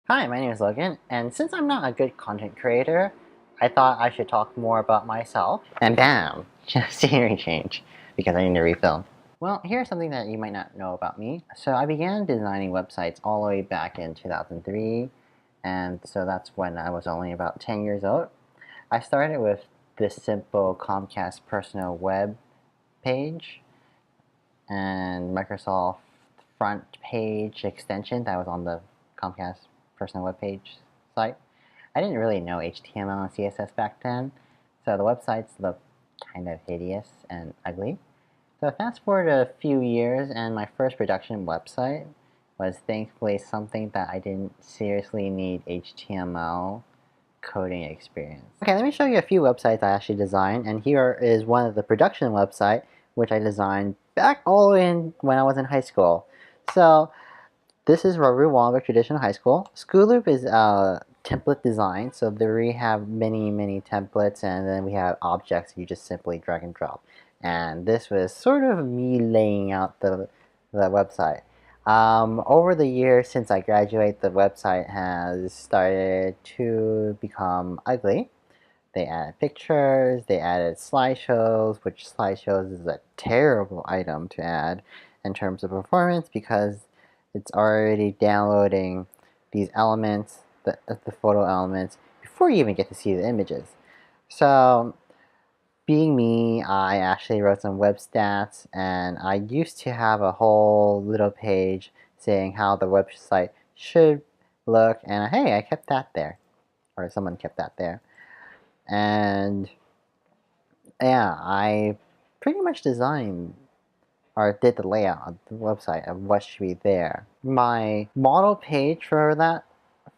Hi, my name is Logan, and since I'm not a good content creator, I thought I should talk more about myself. And bam! Just scenery change, because I need to refilm. Well, here's something that you might not know about me. So I began designing websites all the way back in 2003, and so that's when I was only about 10 years old. I started with this simple Comcast personal web page and Microsoft front page extension that was on the Comcast personal web page site. I didn't really know HTML and CSS back then, so the websites looked kind of hideous and ugly. So fast forward a few years and my first production website was thankfully something that I didn't seriously need HTML coding experience. Okay, let me show you a few websites I actually designed, and here is one of the production website which I designed back all in when I was in high school. So this is Wallenberg Traditional High School. School Loop is template design, so there we have many templates, and then we have objects you just simply drag and drop. And this was sort of me laying out the website. Over the years since I graduated, the website has started to become ugly. They added pictures, they added slideshows, which slideshows is a terrible item to add in terms of performance because it's already downloading these elements, the photo elements, before you even get to see the images. So, being me, I actually wrote some web stats, and I used to have a whole little page saying how the website should look, and hey, I kept that there, or someone kept that there. And yeah, I pretty much designed or did the layout of the website of what should be there. My model page for that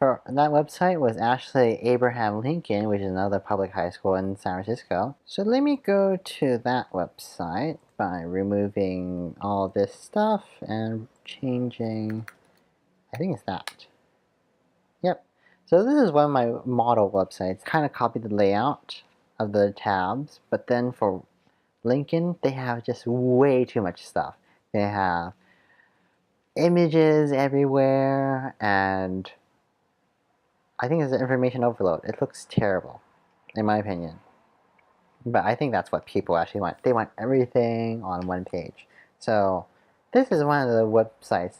website was actually Abraham Lincoln, which is another public high school in San Francisco. So let me go to that website by removing all this stuff and changing, I think it's that. Yep. So this is one of my model websites. Kind of copied the layout of the tabs, but then for Lincoln, they have just way too much stuff. They have images everywhere, and I think it's an information overload. It looks terrible, in my opinion. But I think that's what people actually want. They want everything on one page. So this is one of the websites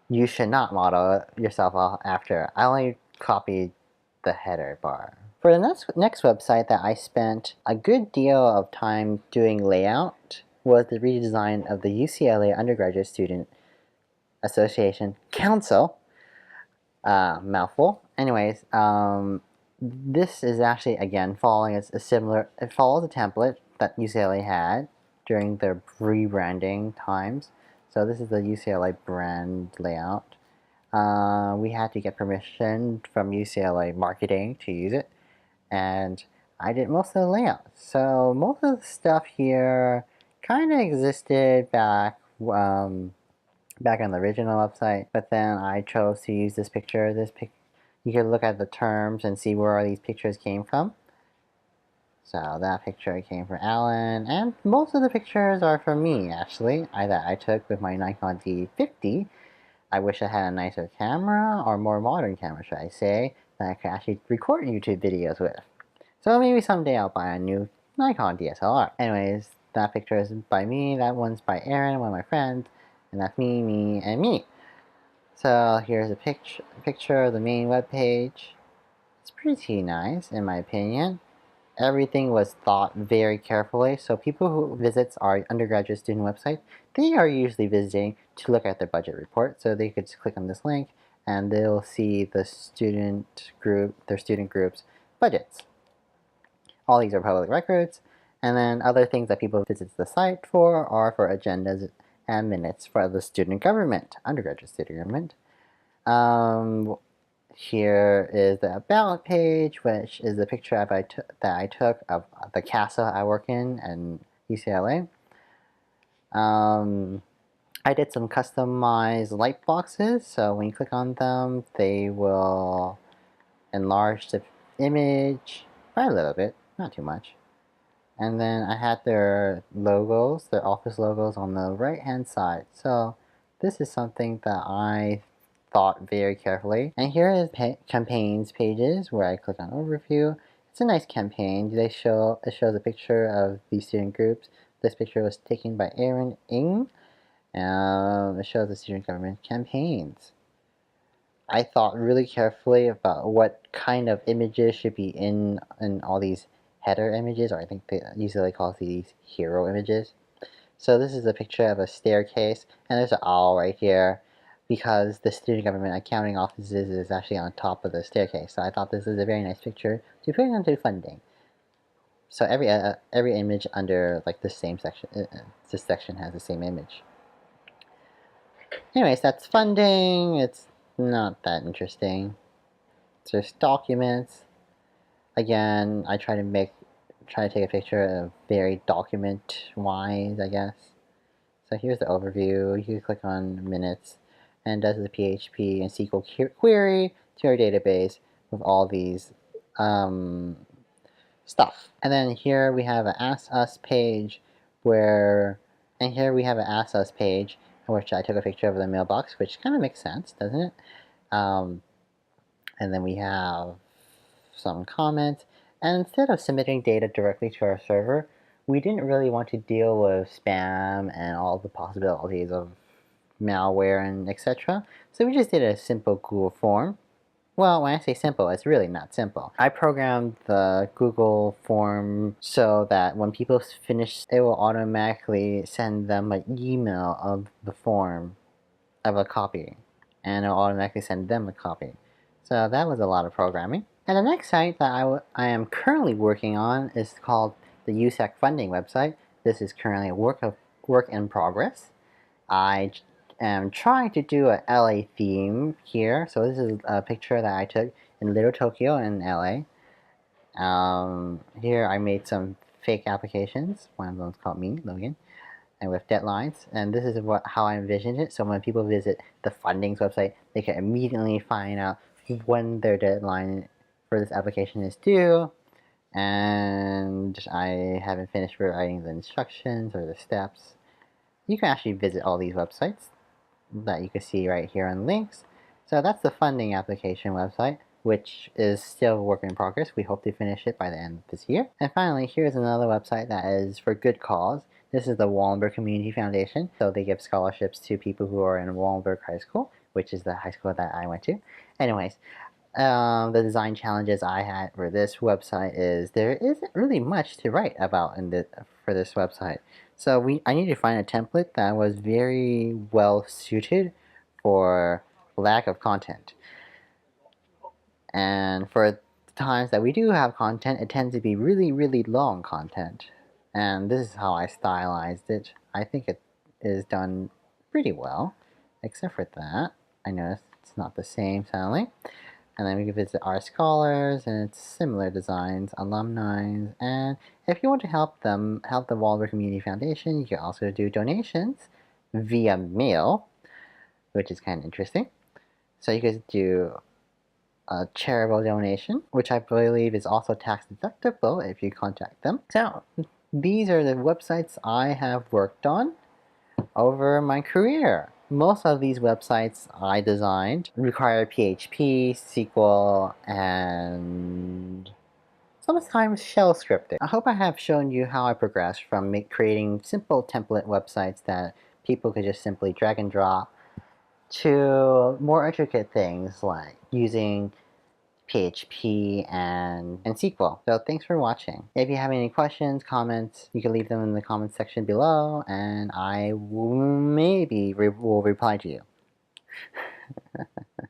you should not model yourself after. I only copied the header bar. For the next website that I spent a good deal of time doing layout was the redesign of the UCLA Undergraduate Student Association Council. Mouthful. Anyways, this is actually, again, following a similar, it follows a template that UCLA had during their rebranding times. So this is the UCLA brand layout. We had to get permission from UCLA marketing to use it, and I did most of the layout. So most of the stuff here kind of existed back on the original website, but then I chose to use this picture. You can look at the terms and see where all these pictures came from. So that picture came from Alan, and most of the pictures are from me, actually, that I took with my Nikon D50. I wish I had a nicer camera, or more modern camera, should I say, that I could actually record YouTube videos with. So maybe someday I'll buy a new Nikon DSLR. Anyways, that picture is by me, that one's by Aaron, one of my friends, and that's me, and me. So here's a picture of the main web page. It's pretty nice, in my opinion. Everything was thought very carefully, so people who visits our undergraduate student website, they are usually visiting to look at their budget report, so they could just click on this link and they'll see the their student group's budgets. All these are public records, and then other things that people visit the site for are for agendas and minutes for the student government, undergraduate student government. Here is the About page, which is the picture that I took of the castle I work in UCLA. I did some customized light boxes, so when you click on them, they will enlarge the image by a little bit, not too much. And then I had their logos, their office logos on the right hand side. So this is something that I thought very carefully. And here is campaigns pages where I click on overview. It's a nice campaign. It shows a picture of these student groups. This picture was taken by Aaron Ng. It shows the student government campaigns. I thought really carefully about what kind of images should be in all these header images, or I think they usually call these hero images. So this is a picture of a staircase, and there's an owl right here because the student government accounting offices is actually on top of the staircase. So I thought this is a very nice picture to put into funding. So every image under like the same section, this section has the same image. Anyways, that's funding. It's not that interesting. So there's documents. Again, I try to take a picture of very document-wise, I guess. So here's the overview. You can click on minutes, and it does the PHP and SQL query to your database with all these stuff. And then here we have an Ask Us page in which I took a picture of the mailbox, which kind of makes sense, doesn't it? And then we have some comments. And instead of submitting data directly to our server, we didn't really want to deal with spam and all the possibilities of malware and etc. So we just did a simple Google form. Well, when I say simple, it's really not simple. I programmed the Google form so that when people finish, it will automatically send them an email of the form, of a copy, and it will automatically send them a copy. So that was a lot of programming. And the next site that I am currently working on is called the Usac funding website. This is currently a work in progress. I am trying to do a LA theme here. So this is a picture that I took in Little Tokyo in LA. Here I made some fake applications. One of them is called me, Logan, and with deadlines. And this is how I envisioned it. So when people visit the funding's website, they can immediately find out when their deadline for this application is due. And I haven't finished writing the instructions or the steps. You can actually visit all these websites that you can see right here on links. So that's the funding application website, which is still a work in progress. We hope to finish it by the end of this year. And finally, here's another website that is for good cause. This is the Wallenberg Community Foundation. So they give scholarships to people who are in Wallenberg High School, which is the high school that I went to. Anyways, the design challenges I had for this website is there isn't really much to write about for this website. So I need to find a template that was very well suited for lack of content. And for the times that we do have content, it tends to be really, really long content. And this is how I stylized it. I think it is done pretty well, except for that. I noticed it's not the same, sadly. And then we can visit our scholars, and it's similar designs, alumni, and if you want to help the Wallenberg Community Foundation, you can also do donations via mail, which is kind of interesting. So you can do a charitable donation, which I believe is also tax deductible if you contact them. So these are the websites I have worked on over my career. Most of these websites I designed require PHP, SQL, and sometimes shell scripting. I hope I have shown you how I progressed from creating simple template websites that people could just simply drag and drop to more intricate things like using PHP and SQL. So thanks for watching. If you have any questions, comments, you can leave them in the comments section below, and I will reply to you.